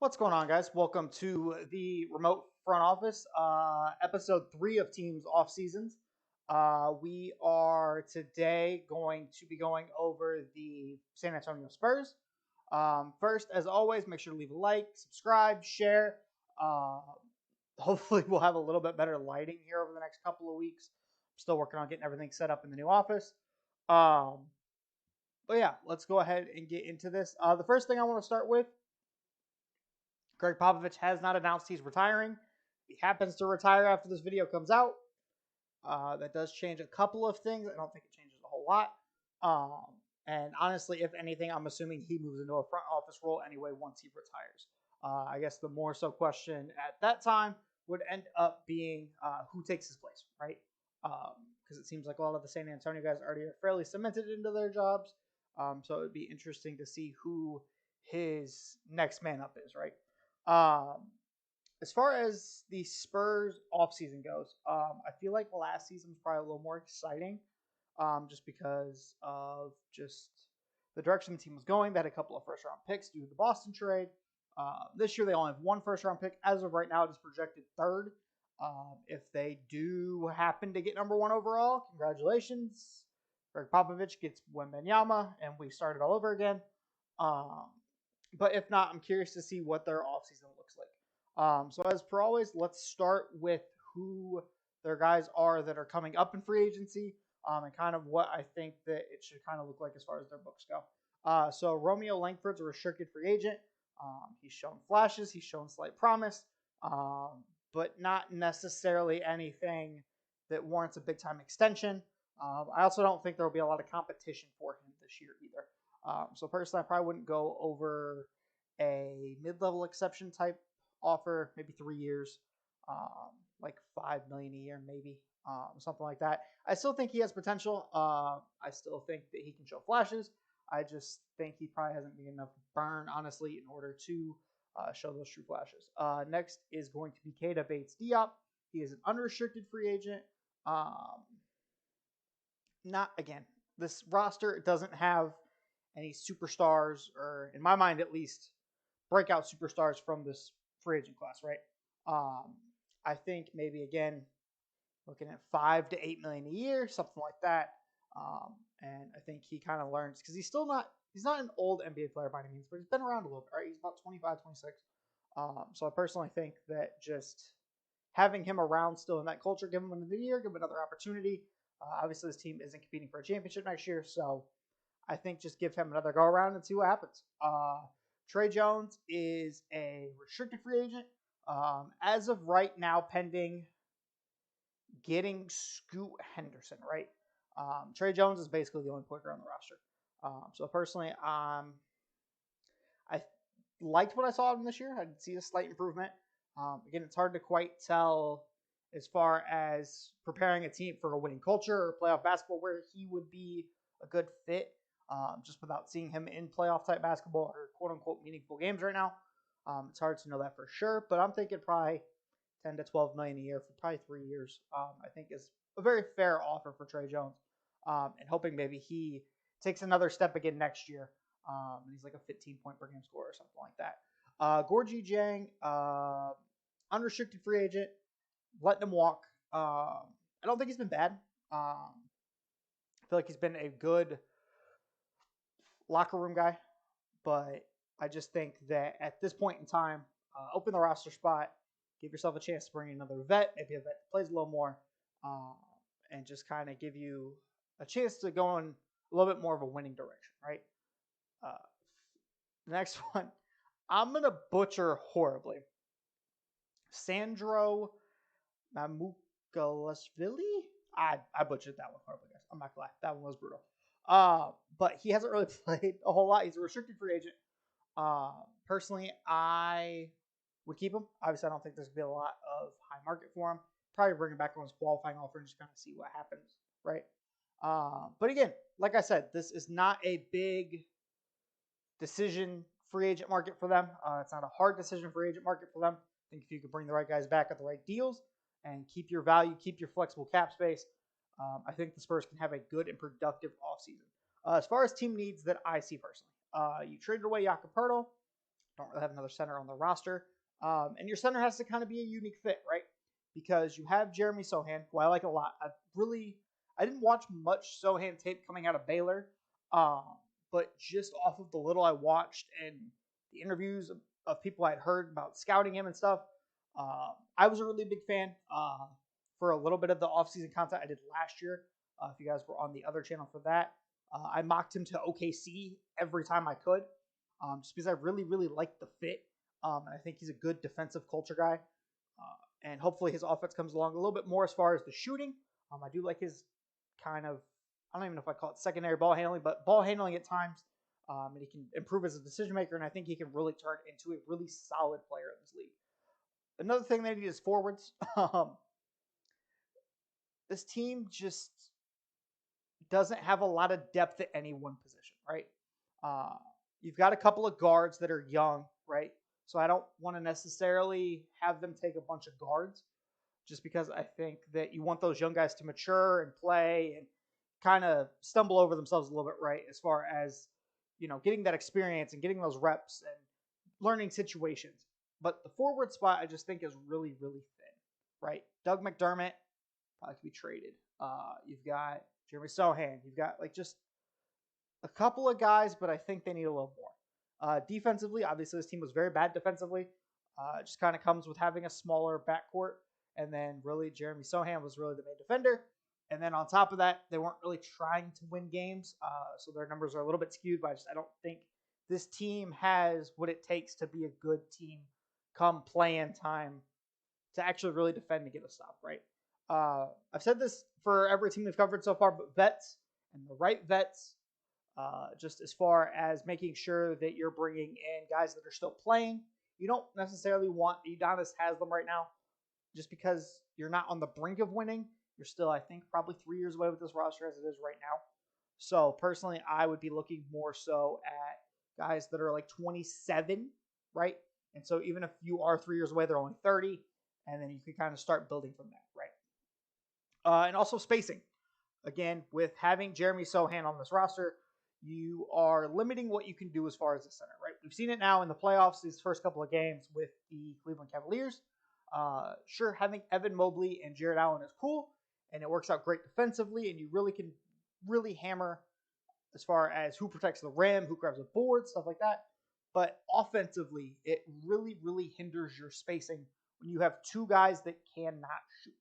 What's going on, guys? Welcome to the remote front office, episode 3 of Teams Off Seasons. We are today going to be going over the San Antonio Spurs. First, as always, make sure to leave a like, subscribe, share. Uh, Hopefully, we'll have a little bit better lighting here over the next couple of weeks. I'm still working on getting everything set up in the new office. But yeah, let's go ahead and get into this. The first thing I want to start with, Greg Popovich has not announced he's retiring. He happens to retire after this video comes out. That does change a couple of things. I don't think it changes a whole lot. And honestly, if anything, I'm assuming he moves into a front office role anyway once he retires. I guess the more so question at that time would end up being who takes his place, right? Because it seems like a lot of the San Antonio guys already are fairly cemented into their jobs. So it would be interesting to see who his next man up is, right? Um, as far as the Spurs offseason goes, I feel like last season was probably a little more exciting, just because of just the direction the team was going. They had a couple of first round picks due to the Boston trade. This year they only have one first round pick. As of right now, it is projected third. If they do happen to get number one overall, congratulations. Greg Popovich gets Wembanyama, and we started all over again. Um, but if not, I'm curious to see what their offseason looks like. So as per always, let's start with who their guys are that are coming up in free agency, and kind of what I think that it should kind of look like as far as their books go. So Romeo Langford's a restricted free agent. He's shown flashes, he's shown slight promise, but not necessarily anything that warrants a big time extension. I also don't think there will be a lot of competition for him this year either. So personally, I probably wouldn't go over a mid-level exception type offer, maybe 3 years, like $5 million a year, maybe something like that. I still think he has potential. I still think that he can show flashes. I just think he probably hasn't been enough burn, honestly, in order to show those true flashes. Next is going to be Keita Bates-Diop. He is an unrestricted free agent. Not again. This roster doesn't have any superstars, or in my mind at least, breakout superstars from this free agent class, right? I think maybe again looking at 5 to 8 million a year, something like that. And I think he kind of learns because he's not an old NBA player by any means, but he's been around a little bit, right? He's about 25, 26. So I personally think that just having him around still in that culture, give him another year, give him another opportunity. Obviously, this team isn't competing for a championship next year, so I think just give him another go around and see what happens. Trey Jones is a restricted free agent. As of right now, pending getting Scoot Henderson, right? Trey Jones is basically the only point guard on the roster. So personally, I liked what I saw of him this year. I did see a slight improvement. Again, it's hard to quite tell as far as preparing a team for a winning culture or playoff basketball where he would be a good fit, just without seeing him in playoff type basketball or quote unquote meaningful games right now. It's hard to know that for sure, but I'm thinking probably 10 to 12 million a year for probably 3 years. I think is a very fair offer for Trey Jones, and hoping maybe he takes another step again next year. And he's like a 15-point per game scorer or something like that. Gorgie Jang, unrestricted free agent, letting him walk. I don't think he's been bad. I feel like he's been a good locker room guy, but I just think that at this point in time, open the roster spot, give yourself a chance to bring in another vet, maybe a vet that plays a little more, and just kind of give you a chance to go in a little bit more of a winning direction, right? Uh, the next one, I'm going to butcher horribly. Sandro Mamukalashvili? I butchered that one horribly, guys. I'm not glad. That one was brutal. But he hasn't really played a whole lot. He's a restricted free agent. Personally, I would keep him. Obviously, I don't think there's going to be a lot of high market for him. Probably bring him back on his qualifying offer and just kind of see what happens, right? But again, like I said, this is not a big decision free agent market for them. It's not a hard decision free agent market for them. I think if you could bring the right guys back at the right deals and keep your value, keep your flexible cap space, I think the Spurs can have a good and productive offseason. As far as team needs that I see personally, you traded away Jakob Poeltl. Don't really have another center on the roster. And your center has to kind of be a unique fit, right? Because you have Jeremy Sohan, who I like a lot. I didn't watch much Sohan tape coming out of Baylor, but just off of the little I watched and the interviews of people I'd heard about scouting him and stuff, I was a really big fan for a little bit of the offseason content I did last year. If you guys were on the other channel for that, I mocked him to OKC every time I could, just because I really, really liked the fit. And I think he's a good defensive culture guy. And hopefully his offense comes along a little bit more as far as the shooting. I do like his kind of, I don't even know if I call it secondary ball handling, but ball handling at times. And he can improve as a decision maker, and I think he can really turn into a really solid player in this league. Another thing they need is forwards. This team just doesn't have a lot of depth at any one position, right? Uh, you've got a couple of guards that are young, right? So I don't want to necessarily have them take a bunch of guards just because I think that you want those young guys to mature and play and kind of stumble over themselves a little bit, right? As far as, getting that experience and getting those reps and learning situations. But the forward spot I just think is really, really thin, right? Doug McDermott probably could be traded. You've got Jeremy Sohan. You've got just a couple of guys, but I think they need a little more. Defensively, obviously this team was very bad defensively. It just kind of comes with having a smaller backcourt. And then really Jeremy Sohan was really the main defender. And then on top of that, they weren't really trying to win games. So their numbers are a little bit skewed, but I don't think this team has what it takes to be a good team come play-in time to actually really defend and get a stop, right? I've said this for every team we've covered so far, but vets and the right vets, just as far as making sure that you're bringing in guys that are still playing. You don't necessarily want Udonis has them right now just because you're not on the brink of winning. You're still, I think, probably 3 years away with this roster as it is right now. So personally, I would be looking more so at guys that are like 27, right? And so even if you are 3 years away, they're only 30, and then you can kind of start building from that, right? And also spacing. Again, with having Jeremy Sohan on this roster, you are limiting what you can do as far as the center, right? We've seen it now in the playoffs, these first couple of games with the Cleveland Cavaliers. Sure, having Evan Mobley and Jared Allen is cool, and it works out great defensively, and you really can hammer as far as who protects the rim, who grabs a board, stuff like that. But offensively, it really, really hinders your spacing when you have two guys that cannot shoot,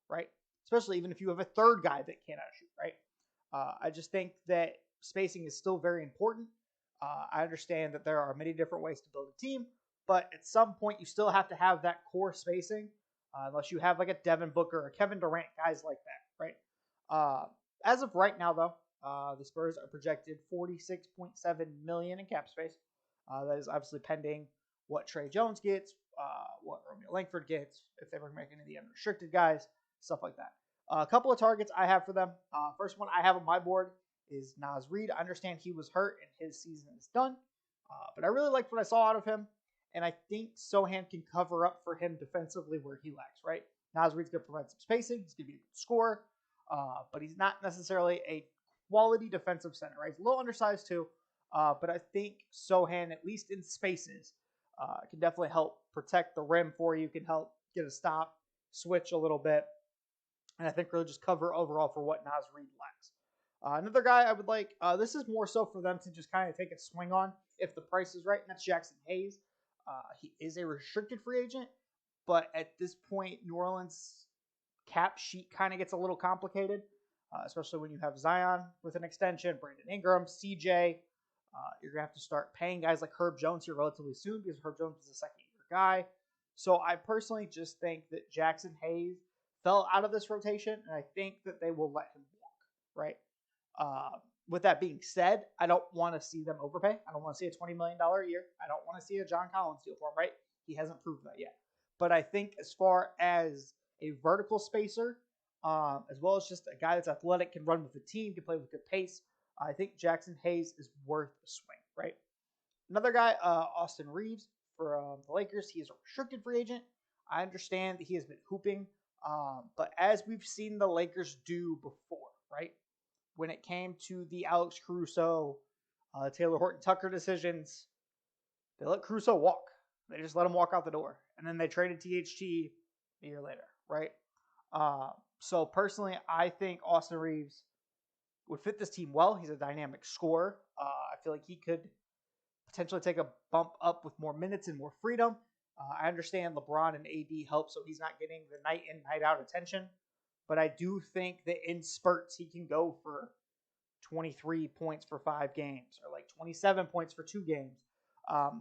right? Especially even if you have a third guy that cannot shoot, right? I just think that spacing is still very important. I understand that there are many different ways to build a team, but at some point you still have to have that core spacing, unless you have like a Devin Booker or Kevin Durant, guys like that, right? As of right now, though, the Spurs are projected $46.7 million in cap space. That is obviously pending what Trey Jones gets, what Romeo Langford gets, if they were making any of the unrestricted guys, stuff like that. A couple of targets I have for them. First one I have on my board is Naz Reid. I understand he was hurt and his season is done, but I really liked what I saw out of him, and I think Sohan can cover up for him defensively where he lacks, right? Naz Reid's going to provide some spacing. He's going to be a good scorer, but he's not necessarily a quality defensive center, right? He's a little undersized too, but I think Sohan, at least in spaces, can definitely help protect the rim for you, can help get a stop, switch a little bit, and I think really just cover overall for what Naz Reid lacks. Another guy I would like, this is more so for them to just kind of take a swing on if the price is right, and that's Jackson Hayes. He is a restricted free agent, but at this point, New Orleans cap sheet kind of gets a little complicated, especially when you have Zion with an extension, Brandon Ingram, CJ. You're going to have to start paying guys like Herb Jones here relatively soon because Herb Jones is a second-year guy. So I personally just think that Jackson Hayes fell out of this rotation, and I think that they will let him walk, right? With that being said, I don't want to see them overpay. I don't want to see a $20 million a year. I don't want to see a John Collins deal for him, right? He hasn't proved that yet. But I think as far as a vertical spacer, as well as just a guy that's athletic, can run with the team, can play with good pace, I think Jackson Hayes is worth a swing, right? Another guy, Austin Reeves for the Lakers. He is a restricted free agent. I understand that he has been hooping, but as we've seen the Lakers do before, right? When it came to the Alex Caruso, Taylor Horton Tucker decisions, They let Caruso walk. They just let him walk out the door. And then they traded THT a year later, right? So personally, I think Austin Reeves would fit this team well. He's a dynamic scorer. I feel like he could potentially take a bump up with more minutes and more freedom. I understand LeBron and AD help, so he's not getting the night in, night out attention. But I do think that in spurts, he can go for 23 points for 5 games or like 27 points for 2 games.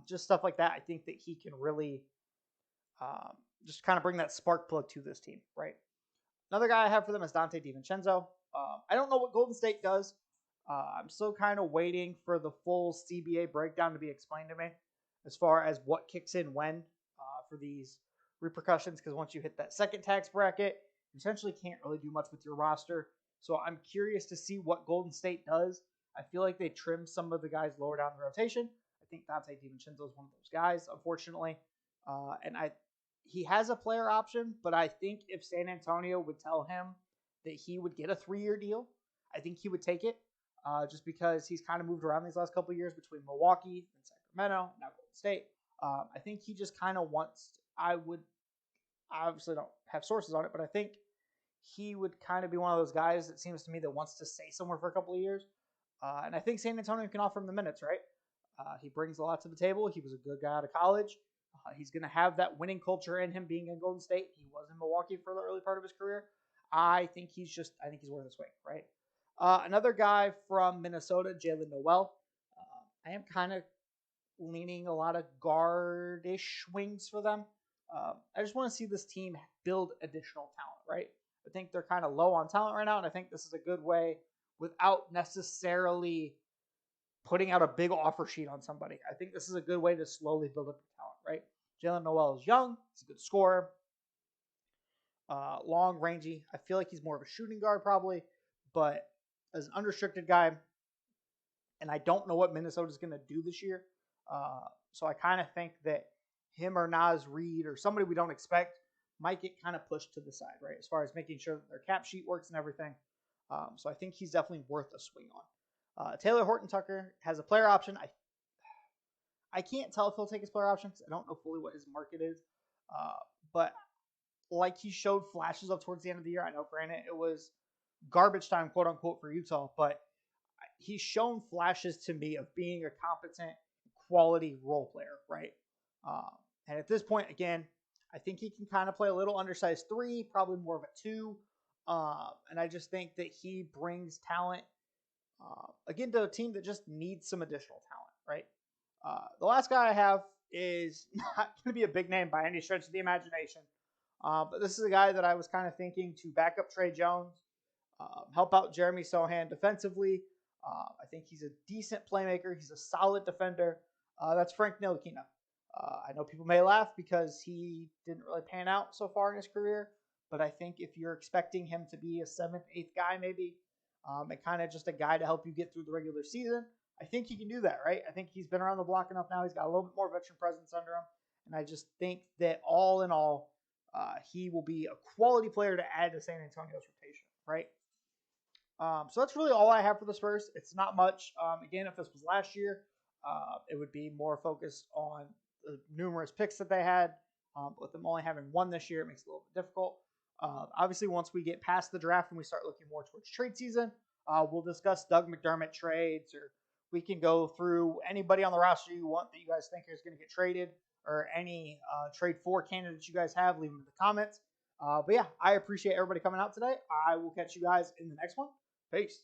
Just stuff like that. I think that he can really just kind of bring that spark plug to this team, right? Another guy I have for them is Dante DiVincenzo. I don't know what Golden State does. I'm still kind of waiting for the full CBA breakdown to be explained to me as far as what kicks in when for these repercussions. Because once you hit that second tax bracket, you essentially can't really do much with your roster. So I'm curious to see what Golden State does. I feel like they trimmed some of the guys lower down the rotation. I think Dante DiVincenzo is one of those guys, unfortunately. And he has a player option, but I think if San Antonio would tell him that he would get a 3-year deal, I think he would take it. Just because he's kind of moved around these last couple of years between Milwaukee and Sacramento, now Golden State. I think he just kind of wants. I obviously don't have sources on it, but I think he would kind of be one of those guys, it seems to me, that wants to stay somewhere for a couple of years. And I think San Antonio can offer him the minutes, right? He brings a lot to the table. He was a good guy out of college. He's going to have that winning culture in him being in Golden State. He was in Milwaukee for the early part of his career. I think he's worth a swing, right? Another guy from Minnesota, Jalen Noel. I am kind of leaning a lot of guard-ish wings for them. I just want to see this team build additional talent, right? I think they're kind of low on talent right now, and I think this is a good way without necessarily putting out a big offer sheet on somebody. I think this is a good way to slowly build up your talent, right? Jalen Noel is young. He's a good scorer. Long, rangy. I feel like he's more of a shooting guard probably, but as an unrestricted guy, and I don't know what Minnesota's going to do this year. So I kind of think that him or Naz Reid or somebody we don't expect might get kind of pushed to the side, right? As far as making sure that their cap sheet works and everything. So I think he's definitely worth a swing on. Taylor Horton Tucker has a player option. I can't tell if he'll take his player option because I don't know fully what his market is. But like he showed flashes of towards the end of the year. I know, granted, it was garbage time, quote unquote, for Utah, but he's shown flashes to me of being a competent, quality role player, right? And at this point, again, I think he can kind of play a little undersized 3, probably more of a 2. And I just think that he brings talent, again, to a team that just needs some additional talent, right? The last guy I have is not going to be a big name by any stretch of the imagination. But this is a guy that I was kind of thinking to back up Trey Jones, help out Jeremy Sohan defensively. I think he's a decent playmaker. He's a solid defender. That's Frank Ntilikina. I know people may laugh because he didn't really pan out so far in his career, but I think if you're expecting him to be a 7th, 8th guy maybe, and kind of just a guy to help you get through the regular season, I think he can do that, right? I think he's been around the block enough now. He's got a little bit more veteran presence under him, and I just think that all in all, he will be a quality player to add to San Antonio's rotation, right? So that's really all I have for the Spurs. It's not much. Again, if this was last year, it would be more focused on the numerous picks that they had. With them only having one this year, it makes it a little bit difficult. Obviously, once we get past the draft and we start looking more towards trade season, we'll discuss Doug McDermott trades, or we can go through anybody on the roster you want that you guys think is going to get traded, or any trade for candidates you guys have. Leave them in the comments. But yeah, I appreciate everybody coming out today. I will catch you guys in the next one. Peace.